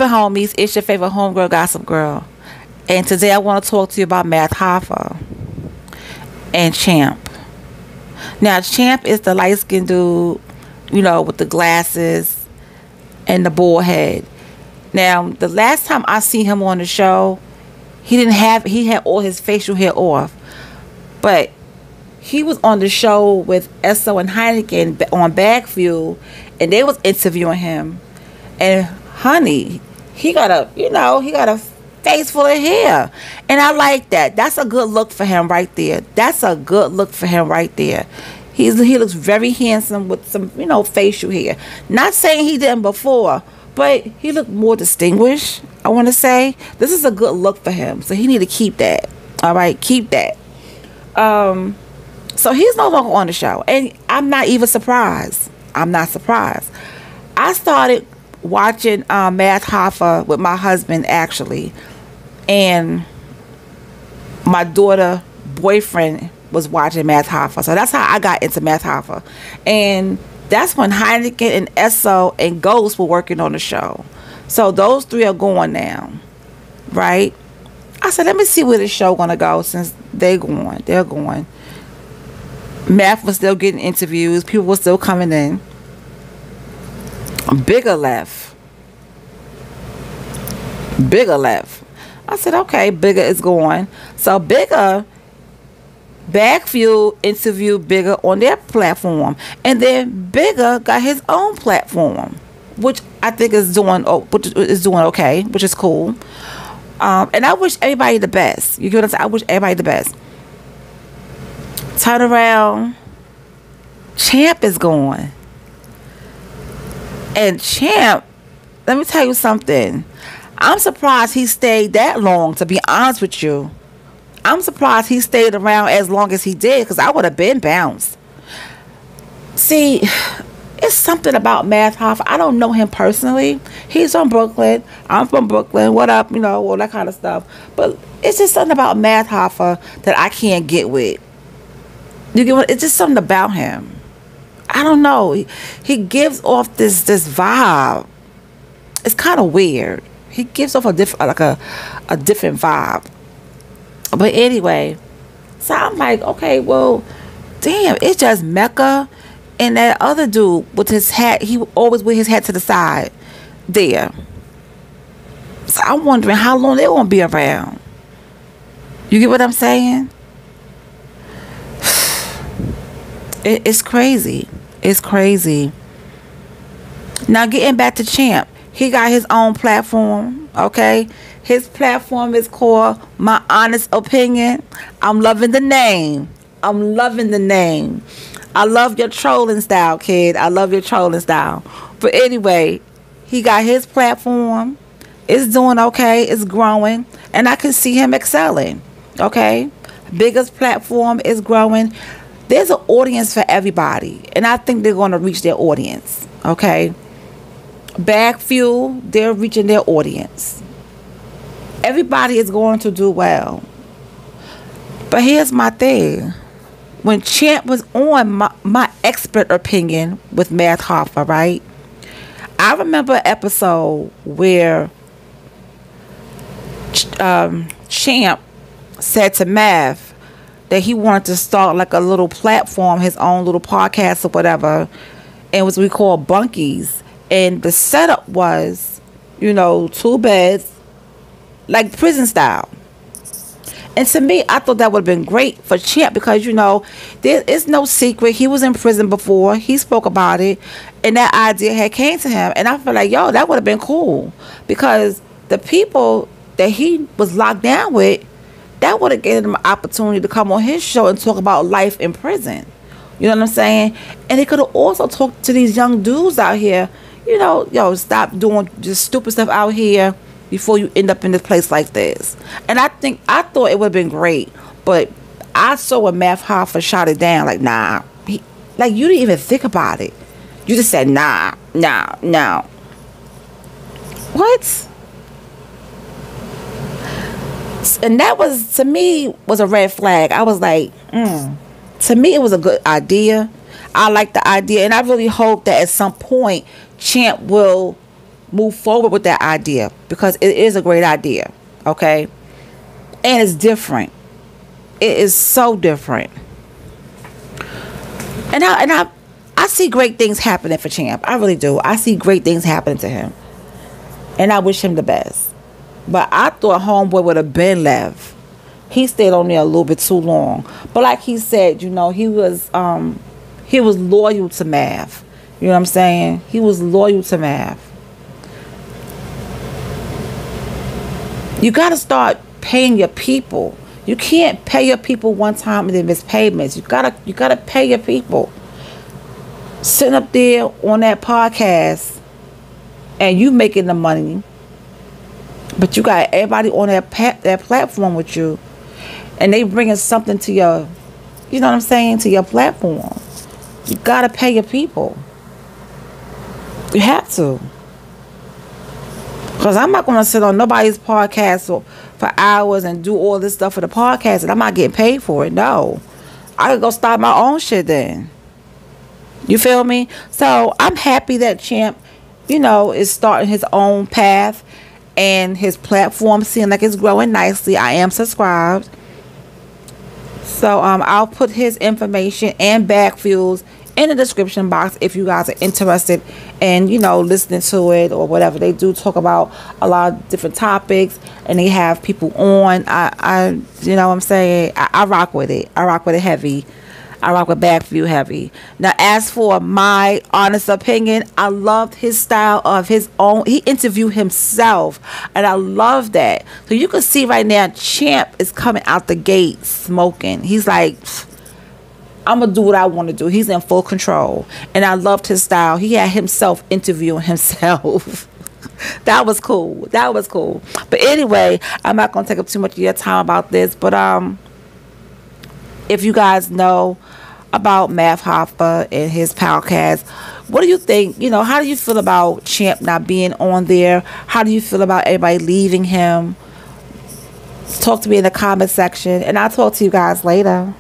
poppin' homies? It's your favorite homegirl, Gossip Girl. And today I want to talk to you about Math Hoffa and Champ. Now, Champ is the light-skinned dude, with the glasses and the bald head. Now, the last time I seen him on the show, he had all his facial hair off. But he was on the show with Esso and Heineken on Bagfuel, and they was interviewing him. And honey, he got a face full of hair, and I like that. That's a good look for him right there. He looks very handsome with some facial hair. Not saying he didn't before, but he looked more distinguished. I want to say this is a good look for him, so he need to keep that. All right, keep that. So he's no longer on the show, and I'm not even surprised. I started watching Math Hoffa with my husband, actually, and my daughter boyfriend was watching Math Hoffa, so that's how I got into Math Hoffa. And that's when Heineken and Esso and Ghost were working on the show. So those three are going now, right? I said, let me see where the show gonna go, since they're going. Math was still getting interviews, people were still coming in. Bigger left. I said, okay, Bigger is going. So Bigger, Bagfuel interviewed Bigger on their platform, and then Bigger got his own platform, which I think is doing okay, which is cool. And I wish everybody the best. You get what I'm saying? I wish everybody the best. Turn around, Champ is going. And Champ, let me tell you something. I'm surprised he stayed that long, to be honest with you. I'm surprised he stayed around as long as he did, because I would have been bounced. See, it's something about Math Hoffa. I don't know him personally. He's from Brooklyn. I'm from Brooklyn. What up? All that kind of stuff. But it's just something about Math Hoffa that I can't get with. You get what? It's just something about him. I don't know. He gives off this vibe. It's kind of weird. He gives off a different vibe. But anyway, so I'm like, okay, well, damn, it's just Mecca and that other dude with his hat. He always with his hat to the side there. So I'm wondering how long they gonna be around. You get what I'm saying? It's crazy. It's crazy. Now, getting back to Champ, he got his own platform, okay? His platform is called My Honest Opinion. I'm loving the name. I love your trolling style, kid. I love your trolling style. But anyway, he got his platform. It's doing okay. It's growing. And I can see him excelling, okay? Biggest platform is growing. There's an audience for everybody, and I think they're going to reach their audience, okay? Bagfuel, they're reaching their audience. Everybody is going to do well. But here's my thing. When Champ was on my expert opinion with Math Hoffa, right? I remember an episode where Champ said to Math that he wanted to start like a little platform, his own little podcast or whatever, and was we call Bunkies. And the setup was, 2 beds, like prison style. And to me, I thought that would have been great for Champ, because there is no secret. He was in prison before. He spoke about it, and that idea had came to him. And I feel like, that would have been cool, because the people that he was locked down with, that would have given him an opportunity to come on his show and talk about life in prison. You know what I'm saying? And he could have also talked to these young dudes out here, stop doing just stupid stuff out here before you end up in this place like this. And I thought it would have been great, but I saw when Math Hoffa shot it down, like, nah. You didn't even think about it. You just said, nah. What? And that was, to me, was a red flag. I was like, to me, it was a good idea. I like the idea, and I really hope that at some point Champ will move forward with that idea, because it is a great idea, okay? And it's different. It is so different. And I see great things happening for Champ. I really do. I see great things happening to him. And I wish him the best. But I thought Homeboy would have been left. He stayed on there a little bit too long. But like he said, you know, he was loyal to Math. You know what I'm saying? He was loyal to Math. You got to start paying your people. You can't pay your people one time and then miss payments. You gotta pay your people. Sitting up there on that podcast and you making the money, but you got everybody on that platform with you, and they bringing something to your, you know what I'm saying, to your platform. You gotta pay your people. You have to. Because I'm not going to sit on nobody's podcast for hours and do all this stuff for the podcast and I'm not getting paid for it. No. I could go start my own shit then. You feel me? So I'm happy that Champ, you know, is starting his own path and his platform seems like it's growing nicely. I am subscribed. So I'll put his information and bagfuels in the description box if you guys are interested in, you know, listening to it or whatever. They do talk about a lot of different topics and they have people on. I you know what I'm saying? I rock with it. I rock with it heavy. I rock with Bagfuel heavy. Now, as for my honest opinion, I loved his style of his own. He interviewed himself, and I love that. So you can see right now, Champ is coming out the gate smoking. He's like, I'm going to do what I want to do. He's in full control. And I loved his style. He had himself interviewing himself. That was cool. That was cool. But anyway, I'm not going to take up too much of your time about this. But if you guys know about Math Hoffa and his podcast, what do you think? You know, how do you feel about Champ not being on there? How do you feel about everybody leaving him? Talk to me in the comment section. And I'll talk to you guys later.